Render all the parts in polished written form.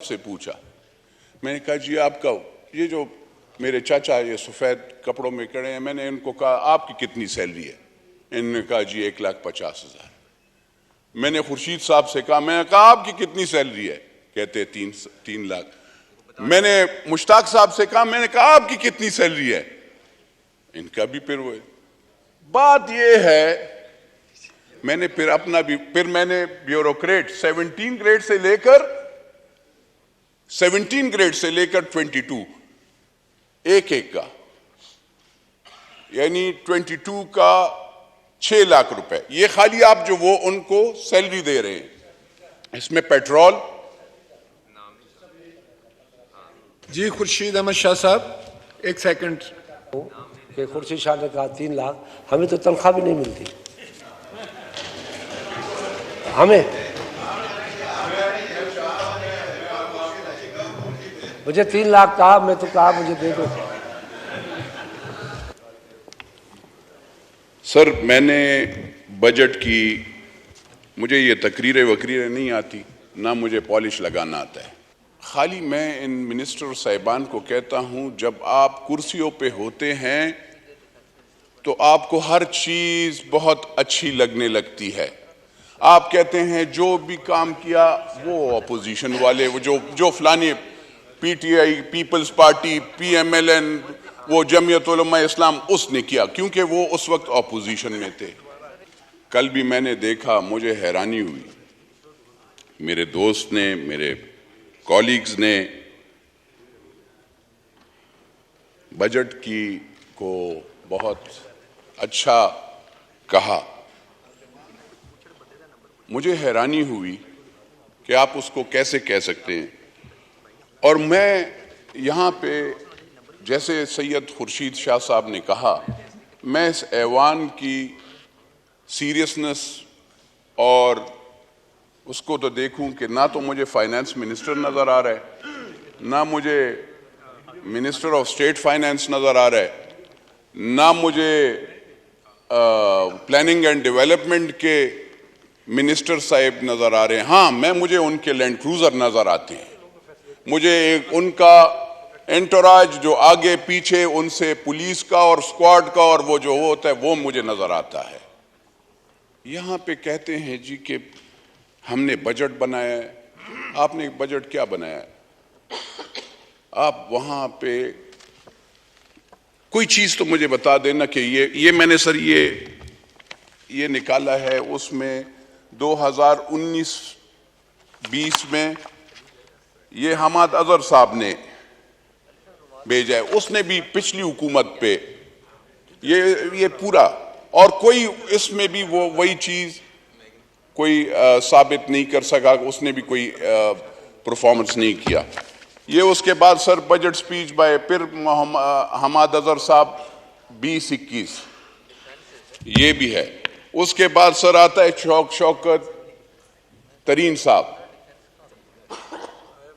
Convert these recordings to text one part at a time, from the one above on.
سے پوچھا، میں نے کہا جی آپ کا یہ جو میرے چاچا یہ سفید کپڑوں میں کھڑے ہیں، میں نے ان کو کہا آپ کی کتنی سیلری ہے؟ انہوں نے کہا جی 1,50,000۔ میں نے خورشید صاحب سے کہا، میں نے کہا آپ کی کتنی سیلری ہے؟ کہتے 3 لاکھ۔ میں نے مشتاق صاحب سے کہا، میں نے کہا آپ کی کتنی سیلری ہے؟ ان کا بھی پھر وہ بات یہ ہے، میں نے پھر اپنا بھی میں نے بیوروکریٹ 17 گریڈ سے لے کر 22 ایک کا یعنی 22 کا 6 لاکھ روپے، یہ خالی آپ جو وہ ان کو سیلری دے رہے ہیں، اس میں پیٹرول۔ جی خورشید احمد شاہ صاحب ایک سیکنڈ۔ کہ خورشید شاہ نے کہا 3 لاکھ، ہمیں تو تنخواہ بھی نہیں ملتی، ہمیں مجھے 3 لاکھ کہا، میں تو کہا مجھے دے دو۔ سر میں نے بجٹ کی، مجھے یہ تقریریں نہیں آتی، نہ مجھے پالش لگانا آتا ہے، خالی میں ان منسٹر صاحبان کو کہتا ہوں جب آپ کرسیوں پہ ہوتے ہیں تو آپ کو ہر چیز بہت اچھی لگنے لگتی ہے۔ آپ کہتے ہیں جو بھی کام کیا وہ اپوزیشن والے، وہ جو فلانے P T I, Peoples Party, P M L N, وہ جمعیت علماء اسلام، اس نے کیا، کیونکہ وہ اس وقت اپوزیشن میں تھے۔ کل بھی میں نے دیکھا، مجھے حیرانی ہوئی، میرے دوست نے، میرے کولیگز نے بجٹ کو بہت اچھا کہا۔ مجھے حیرانی ہوئی کہ آپ اس کو کیسے کہہ سکتے ہیں، اور میں یہاں پہ جیسے سید خورشید شاہ صاحب نے کہا، میں اس ایوان کی سیریسنس اور اس کو تو دیکھوں کہ نہ تو مجھے فائنانس منسٹر نظر آ رہا ہے، نہ مجھے منسٹر آف اسٹیٹ فائنانس نظر آ رہا ہے، نہ مجھے پلاننگ اینڈ ڈیولپمنٹ کے منسٹر صاحب نظر آ رہے ہیں۔ ہاں مجھے ان کے لینڈ کروزر نظر آتے ہیں، مجھے ان کا انٹوراج جو آگے پیچھے ان سے پولیس کا اور سکواڈ کا اور وہ جو ہوتا ہے وہ مجھے نظر آتا ہے۔ یہاں پہ کہتے ہیں جی کہ ہم نے بجٹ بنایا ہے۔ آپ نے بجٹ کیا بنایا ہے؟ آپ وہاں پہ کوئی چیز تو مجھے بتا دینا کہ یہ میں نے سر یہ نکالا ہے، اس میں 2019-20 میں یہ حماد اظہر صاحب نے بھیجا ہے، اس نے بھی پچھلی حکومت پہ یہ پورا، اور کوئی اس میں بھی وہی چیز کوئی ثابت نہیں کر سکا، اس نے بھی کوئی پرفارمنس نہیں کیا۔ یہ اس کے بعد سر بجٹ سپیچ بائے پھر حماد اظہر صاحب 2021 یہ بھی ہے۔ اس کے بعد سر آتا ہے شوکت ترین صاحب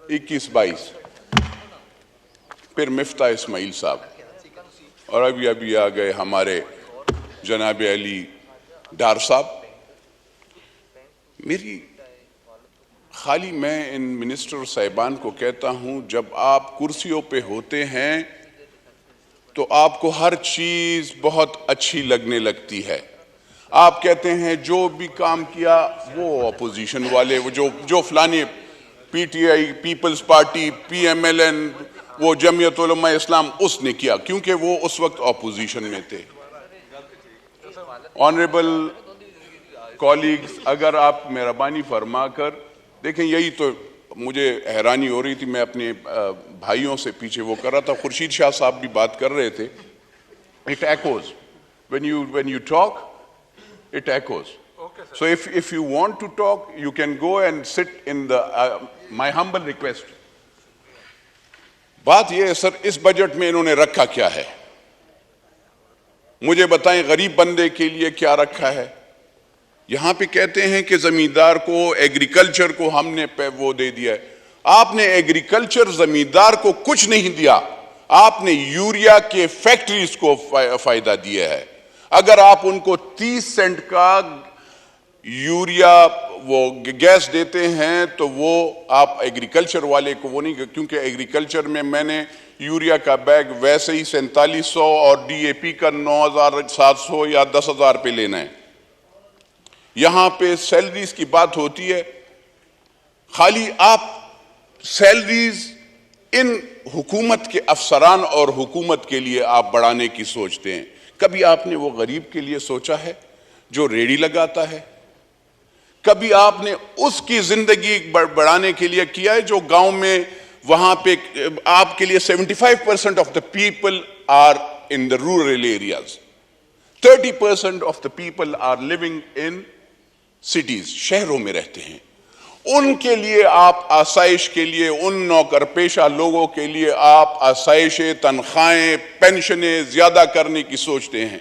21-22، پھر مفتاح اسماعیل صاحب، اور ابھی آ گئے ہمارے جناب علی ڈار صاحب۔ خالی میں ان منسٹر صاحبان کو کہتا ہوں جب آپ کرسیوں پہ ہوتے ہیں تو آپ کو ہر چیز بہت اچھی لگنے لگتی ہے۔ آپ کہتے ہیں جو بھی کام کیا وہ اپوزیشن والے، وہ جو فلانے P T I, Peoples Party, P M L N, وہ جمعیت علماء اسلام، اس نے کیا، کیونکہ وہ اس وقت اپوزیشن میں تھے۔ آنریبل کولیگز، اگر آپ مہربانی فرما کر دیکھیں، یہی تو مجھے حیرانی ہو رہی تھی، میں اپنے بھائیوں سے پیچھے وہ کر رہا تھا، خورشید شاہ صاحب بھی بات کر رہے تھے۔ It echoes. When you talk, it echoes. So if you want to talk, you can go and sit in my humble request. بات یہ ہے سر، اس بجٹ میں انہوں نے رکھا کیا ہے؟ مجھے بتائیں، غریب بندے کے لیے کیا رکھا ہے؟ یہاں پہ کہتے ہیں کہ زمیندار کو، ایگریکلچر کو ہم نے وہ دے دیا ہے۔ آپ نے ایگریکلچر زمیندار کو کچھ نہیں دیا، آپ نے یوریا کے فیکٹریز کو فائدہ دیا ہے۔ اگر آپ ان کو 30 سینٹ کا یوریا وہ گیس دیتے ہیں تو وہ آپ ایگریکلچر والے کو وہ نہیں، کیونکہ ایگریکلچر میں نے یوریا کا بیگ ویسے ہی 4700 اور ڈی اے پی کا 9700 یا 10,000 پہ لینا ہے. یہاں پہ سیلریز کی بات ہوتی ہے، خالی آپ سیلریز ان حکومت کے افسران اور حکومت کے لیے آپ بڑھانے کی سوچتے ہیں. کبھی آپ نے وہ غریب کے لیے سوچا ہے جو ریڑھی لگاتا ہے؟ کبھی آپ نے اس کی زندگی بڑھانے کے لیے کیا ہے جو گاؤں میں وہاں پہ آپ کے لیے 75% of the people are in the rural areas, 30% of the people are living in cities, شہروں میں رہتے ہیں. ان کے لیے آپ آسائش کے لیے، ان نوکر پیشہ لوگوں کے لیے آپ آسائشیں، تنخواہیں، پینشنیں زیادہ کرنے کی سوچتے ہیں.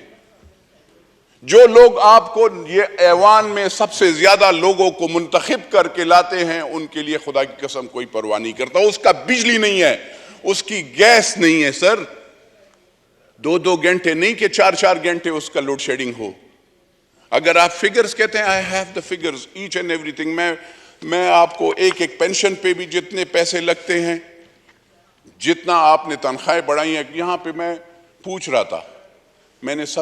جو لوگ آپ کو یہ ایوان میں سب سے زیادہ لوگوں کو منتخب کر کے لاتے ہیں، ان کے لیے خدا کی قسم کوئی پرواہ نہیں کرتا. اس کا بجلی نہیں ہے، اس کی گیس نہیں ہے سر، 2 گھنٹے نہیں کہ 4 گھنٹے اس کا لوڈ شیڈنگ ہو. اگر آپ فگرز کہتے ہیں I have the figures each and everything، میں آپ کو ایک پینشن پہ بھی جتنے پیسے لگتے ہیں، جتنا آپ نے تنخواہیں بڑھائی ہیں. یہاں پہ میں پوچھ رہا تھا، میں نے سب